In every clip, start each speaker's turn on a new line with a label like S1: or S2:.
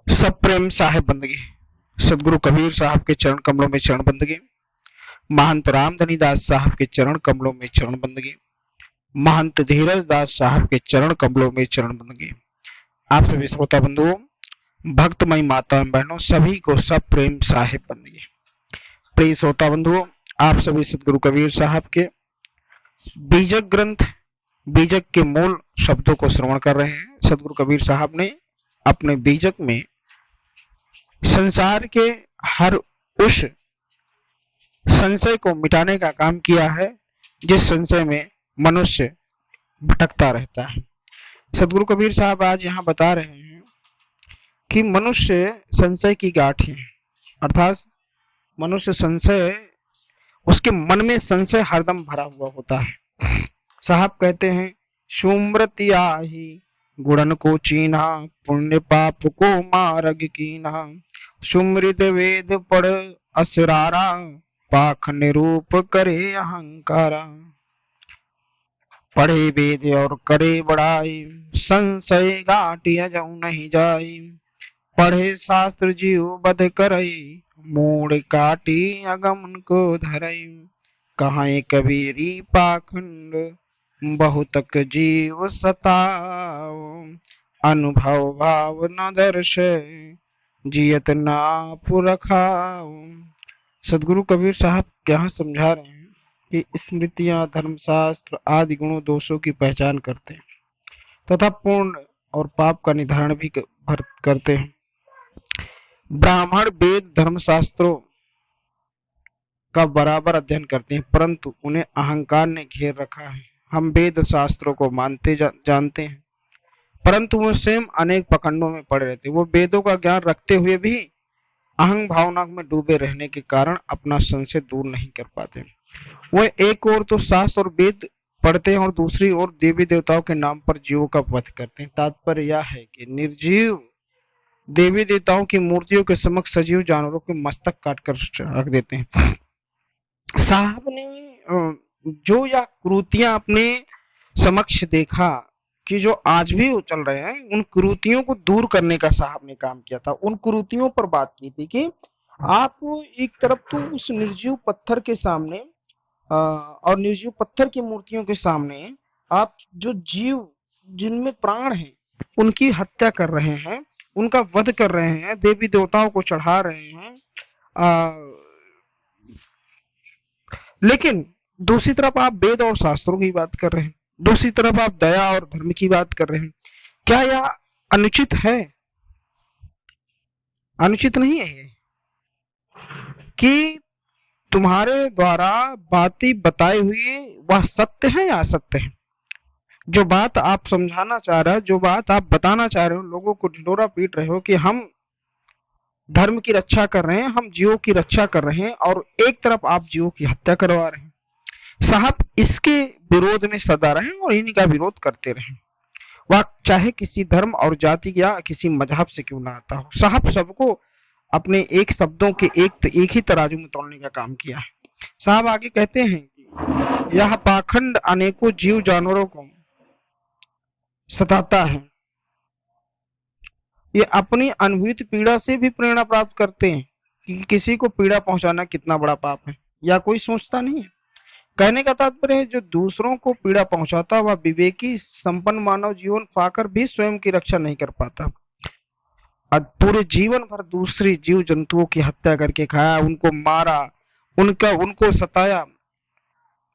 S1: सब प्रेम साहेब बंदगी। सदगुरु कबीर साहब के चरण कमलों में चरण बंदगी। महंत रामधनी दास साहब के चरण कमलों में चरण बंदगी। महंत धीरज दास साहब के चरण कमलों में चरण बंदगी। आप सभी श्रोता बंधुओं, भक्तमयी माता एवं बहनों, सभी को सब प्रेम साहेब बंदगी। प्रिय श्रोता बंधुओं, आप सभी सदगुरु कबीर साहब के बीजक ग्रंथ, बीजक के मूल शब्दों को श्रवण कर रहे हैं। सदगुरु कबीर साहब ने अपने बीजक में संसार के हर उस संशय को मिटाने का काम किया है जिस संशय में मनुष्य भटकता रहता है। सदगुरु कबीर साहब आज यहाँ बता रहे हैं कि मनुष्य संशय की गांठ है, अर्थात मनुष्य संशय, उसके मन में संशय हरदम भरा हुआ होता है। साहब कहते हैं, सुमृति आही गुणन को चीन्हा, पुण्य पाप को मार्ग कीन्हा। सुमृत वेद पढ़ असरारा, पाखंड रूप करे अहंकारा। पढ़े वेद और करे बड़ाई, संशय गांठिया जाऊं नहीं जाई। पढ़े शास्त्र जीव बध करई, मूड काटी अगमन को धरई। कहाँ कबीरी पाखंड, बहुतक जीव सताओ। अनुभव भाव न दर्श, जियत ना पुरखाओ। सदगुरु कबीर साहब यहाँ समझा रहे हैं कि स्मृतियां, धर्मशास्त्र आदि गुणों दोषों की पहचान करते हैं तथा पूर्ण और पाप का निर्धारण भी करते हैं। ब्राह्मण वेद धर्मशास्त्रों का बराबर अध्ययन करते हैं, परंतु उन्हें अहंकार ने घेर रखा है। हम वेद शास्त्रों को मानते जानते हैं, परंतु वो स्वयं अनेक पखंडों में पड़े रहते। वो वेदों का ज्ञान रखते हुए भी अहंग भावना में डूबे रहने के कारण अपना संशय दूर नहीं कर पाते। वो एक ओर तो शास्त्र और वेद पढ़ते हैं और दूसरी ओर देवी देवताओं के नाम पर जीवों का वध करते हैं। तात्पर्य यह है कि निर्जीव देवी देवताओं की मूर्तियों के समक्ष सजीव जानवरों के मस्तक काट कर रख देते हैं। साहब ने जो यह कुरीतियां अपने समक्ष देखा कि जो आज भी वो चल रहे हैं, उन कुरीतियों को दूर करने का साहब ने काम किया था। उन कुरीतियों पर बात की थी कि आप एक तरफ तो उस निर्जीव पत्थर के सामने और निर्जीव पत्थर की मूर्तियों के सामने आप जो जीव जिनमें प्राण है उनकी हत्या कर रहे हैं, उनका वध कर रहे हैं, देवी देवताओं को चढ़ा रहे हैं। लेकिन दूसरी तरफ आप वेद और शास्त्रों की बात कर रहे हैं, दूसरी तरफ आप दया और धर्म की बात कर रहे हैं। क्या यह अनुचित है? अनुचित नहीं है ये कि तुम्हारे द्वारा बातें बताई हुई वह सत्य है या असत्य है। जो बात आप समझाना चाह रहे हो, जो बात आप बताना चाह रहे हो, लोगों को ढिंढोरा पीट रहे हो कि हम धर्म की रक्षा कर रहे हैं, हम जीवों की रक्षा कर रहे हैं, और एक तरफ आप जीवों की हत्या करवा रहे हैं। साहब इसके विरोध में सदा रहें और इन्हीं का विरोध करते रहें, वह चाहे किसी धर्म और जाति या किसी मजहब से क्यों ना आता हो। साहब सबको अपने एक शब्दों के एक ही तराजू में तोड़ने का काम किया है। साहब आगे कहते हैं कि यह पाखंड अनेकों जीव जानवरों को सताता है। ये अपनी अनुभूत पीड़ा से भी प्रेरणा प्राप्त करते हैं कि किसी को पीड़ा पहुंचाना कितना बड़ा पाप है, या कोई सोचता नहीं है। कहने का तात्पर्य है, जो दूसरों को पीड़ा पहुंचाता वह विवेकी संपन्न मानव जीवन पाकर भी स्वयं की रक्षा नहीं कर पाता। पूरे जीवन भर दूसरे जीव जंतुओं की हत्या करके खाया, उनको मारा, उनको सताया।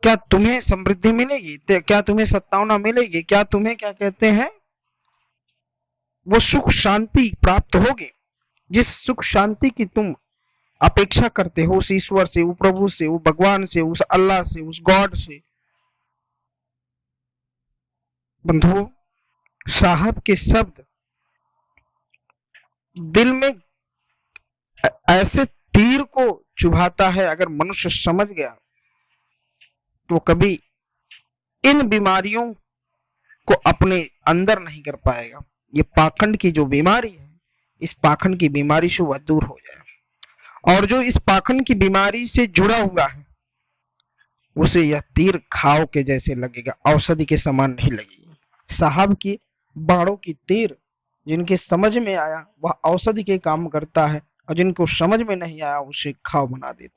S1: क्या तुम्हें समृद्धि मिलेगी? क्या तुम्हें सत्तावना मिलेगी? क्या तुम्हें क्या कहते हैं वो सुख शांति प्राप्त होगी जिस सुख शांति की तुम अपेक्षा करते हो उस ईश्वर से, वो प्रभु से, वो भगवान से, उस अल्लाह से, उस गॉड से? बंधुओं, साहब के शब्द दिल में ऐसे तीर को चुभाता है। अगर मनुष्य समझ गया तो कभी इन बीमारियों को अपने अंदर नहीं कर पाएगा। ये पाखंड की जो बीमारी है, इस पाखंड की बीमारी से वह दूर हो जाए, और जो इस पाखंड की बीमारी से जुड़ा हुआ है उसे यह तीर घाव के जैसे लगेगा, औषधि के समान नहीं लगेगी। साहब की बाणों की तीर जिनके समझ में आया वह औषधि के काम करता है और जिनको समझ में नहीं आया उसे घाव बना देता है।